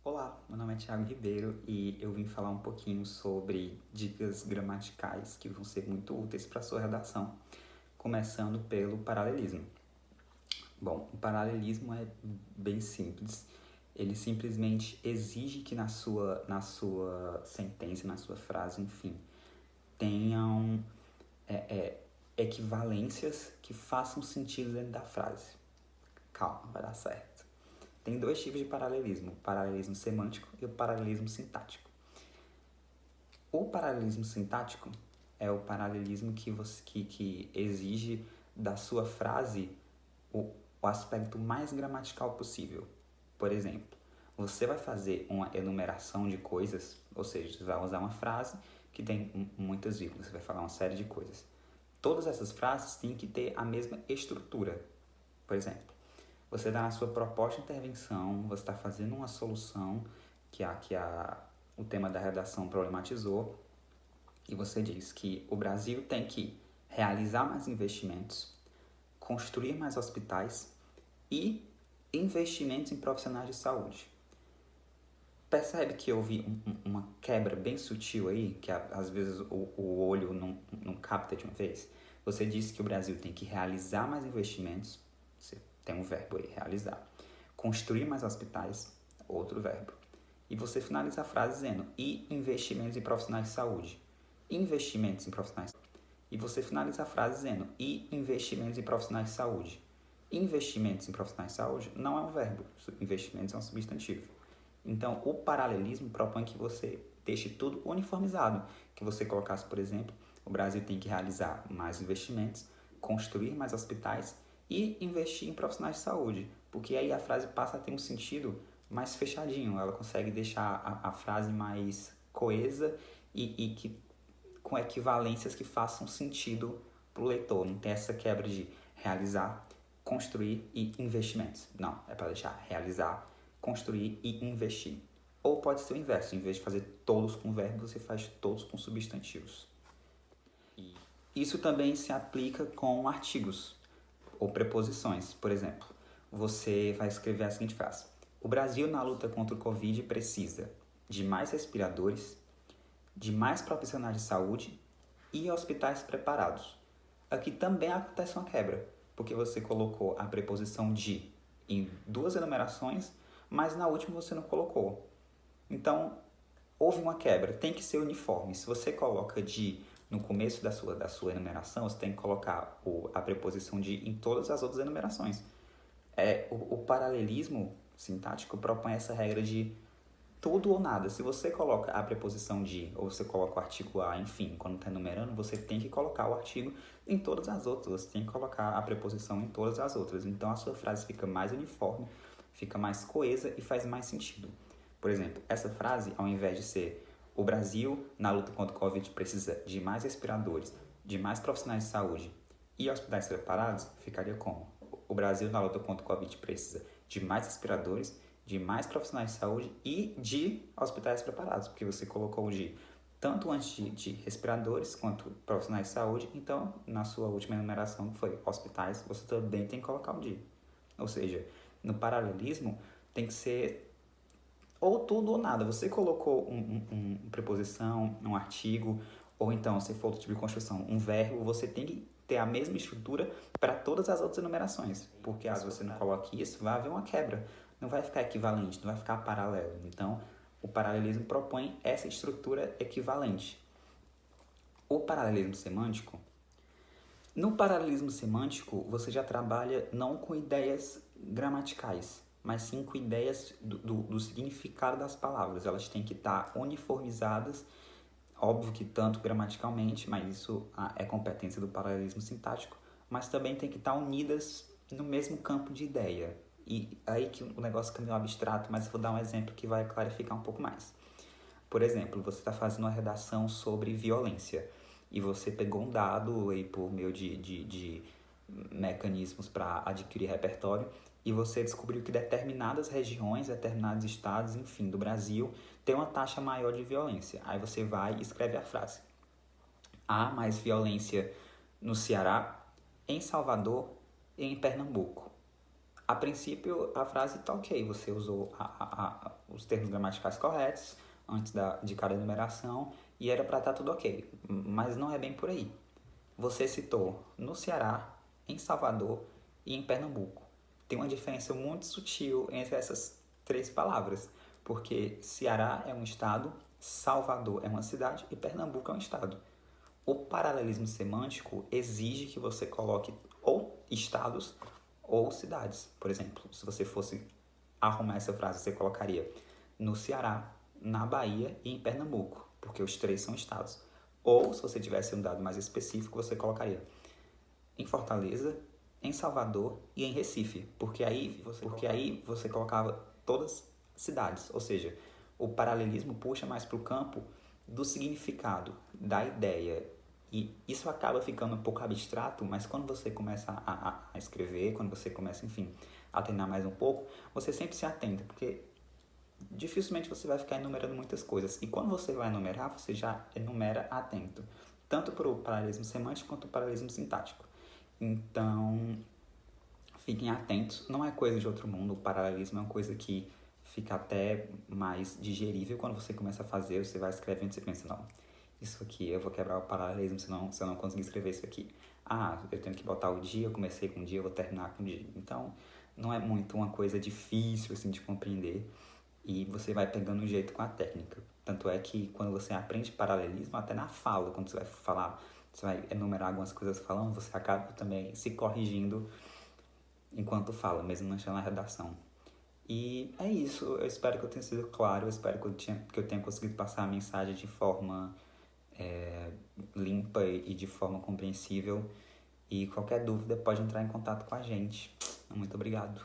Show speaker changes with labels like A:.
A: Olá, meu nome é Thiago Ribeiro e eu vim falar um pouquinho sobre dicas gramaticais que vão ser muito úteis para a sua redação, começando pelo paralelismo. Bom, o paralelismo é bem simples. Ele simplesmente exige que na sua sentença, na sua frase, enfim, tenham equivalências que façam sentido dentro da frase. Calma, vai dar certo. Tem dois tipos de paralelismo: o paralelismo semântico e o paralelismo sintático. O paralelismo sintático é o paralelismo que exige da sua frase o aspecto mais gramatical possível. Por exemplo, você vai fazer uma enumeração de coisas, ou seja, você vai usar uma frase que tem muitas vírgulas, você vai falar uma série de coisas. Todas essas frases têm que ter a mesma estrutura. Por exemplo, você está na sua proposta de intervenção, você está fazendo uma solução o tema da redação problematizou, e você diz que o Brasil tem que realizar mais investimentos, construir mais hospitais e investimentos em profissionais de saúde. Percebe que houve uma quebra bem sutil aí, que às vezes o olho não capta de uma vez? Você disse que o Brasil tem que realizar mais investimentos, você tem um verbo aí, realizar. Construir mais hospitais, outro verbo. E você finaliza a frase dizendo, e investimentos em profissionais de saúde. Investimentos em profissionais de saúde. E você finaliza a frase dizendo, e investimentos em profissionais de saúde. Investimentos em profissionais de saúde não é um verbo, investimentos é um substantivo. Então, o paralelismo propõe que você deixe tudo uniformizado, que você colocasse, por exemplo, o Brasil tem que realizar mais investimentos, construir mais hospitais e investir em profissionais de saúde, porque aí a frase passa a ter um sentido mais fechadinho, ela consegue deixar a frase mais coesa e com equivalências que façam sentido para o leitor, não tem essa quebra de realizar, construir e investimentos. Não, é para deixar realizar, construir e investir. Ou pode ser o inverso, em vez de fazer todos com verbos, você faz todos com substantivos. E isso também se aplica com artigos ou preposições. Por exemplo, você vai escrever a seguinte frase: o Brasil, na luta contra o Covid, precisa de mais respiradores, de mais profissionais de saúde e hospitais preparados. Aqui também acontece uma quebra, porque você colocou a preposição de em duas enumerações, mas na última você não colocou. Então, houve uma quebra, tem que ser uniforme. Se você coloca de no começo da sua enumeração, você tem que colocar a preposição de em todas as outras enumerações. O paralelismo sintático propõe essa regra de tudo ou nada. Se você coloca a preposição de, ou você coloca o artigo a, enfim, quando está enumerando, você tem que colocar o artigo em todas as outras. Você tem que colocar a preposição em todas as outras. Então a sua frase fica mais uniforme, fica mais coesa e faz mais sentido. Por exemplo, essa frase, ao invés de ser o Brasil, na luta contra o Covid, precisa de mais respiradores, de mais profissionais de saúde e hospitais preparados, ficaria como? O Brasil, na luta contra o Covid, precisa de mais respiradores, de mais profissionais de saúde e de hospitais preparados, porque você colocou de tanto antes de respiradores quanto profissionais de saúde, então na sua última enumeração, que foi hospitais, você também tem que colocar o de. Ou seja, no paralelismo tem que ser ou tudo ou nada. Você colocou uma preposição, um artigo, ou então, se for outro tipo de construção, um verbo, você tem que ter a mesma estrutura para todas as outras enumerações. Porque caso você não coloque isso, vai haver uma quebra. Não vai ficar equivalente, não vai ficar paralelo. Então, o paralelismo propõe essa estrutura equivalente. O paralelismo semântico, no paralelismo semântico, você já trabalha não com ideias gramaticais, mas sim com ideias do significado das palavras. Elas têm que estar uniformizadas, óbvio que tanto gramaticalmente, mas isso é competência do paralelismo sintático, mas também tem que estar unidas no mesmo campo de ideia. E aí que o negócio fica meio abstrato, mas eu vou dar um exemplo que vai clarificar um pouco mais. Por exemplo, você está fazendo uma redação sobre violência e você pegou um dado aí por meio de mecanismos para adquirir repertório e você descobriu que determinadas regiões, determinados estados, enfim, do Brasil, tem uma taxa maior de violência. Aí você vai e escreve a frase: há mais violência no Ceará, em Salvador e em Pernambuco. A princípio, a frase tá ok, você usou os termos gramaticais corretos antes de cada numeração e era para estar tudo ok, mas não é bem por aí. Você citou no Ceará, em Salvador e em Pernambuco. Tem uma diferença muito sutil entre essas três palavras, porque Ceará é um estado, Salvador é uma cidade e Pernambuco é um estado. O paralelismo semântico exige que você coloque ou estados ou cidades. Por exemplo, se você fosse arrumar essa frase, você colocaria no Ceará, na Bahia e em Pernambuco, porque os três são estados. Ou, se você tivesse um dado mais específico, você colocaria em Fortaleza, em Salvador e em Recife, porque aí você colocava todas cidades, ou seja, o paralelismo puxa mais para o campo do significado, da ideia, e isso acaba ficando um pouco abstrato, mas quando você começa a escrever, quando você começa, enfim, a treinar mais um pouco, você sempre se atenta, porque dificilmente você vai ficar enumerando muitas coisas. E quando você vai enumerar, você já enumera atento, tanto para o paralelismo semântico quanto para o paralelismo sintático. Então, fiquem atentos, não é coisa de outro mundo, o paralelismo é uma coisa que fica até mais digerível quando você começa a fazer, você vai escrevendo e você pensa, não, isso aqui eu vou quebrar o paralelismo se eu não conseguir escrever isso aqui. Ah, eu tenho que botar o dia, eu comecei com um dia, eu vou terminar com um dia. Então, não é muito uma coisa difícil assim de compreender e você vai pegando um jeito com a técnica. Tanto é que quando você aprende paralelismo, até na fala, quando você vai falar, você vai enumerar algumas coisas falando, você acaba também se corrigindo enquanto fala, mesmo não estando na redação. E é isso, eu espero que eu tenha sido claro, eu espero que eu tenha conseguido passar a mensagem de forma limpa e de forma compreensível. E qualquer dúvida pode entrar em contato com a gente. Muito obrigado.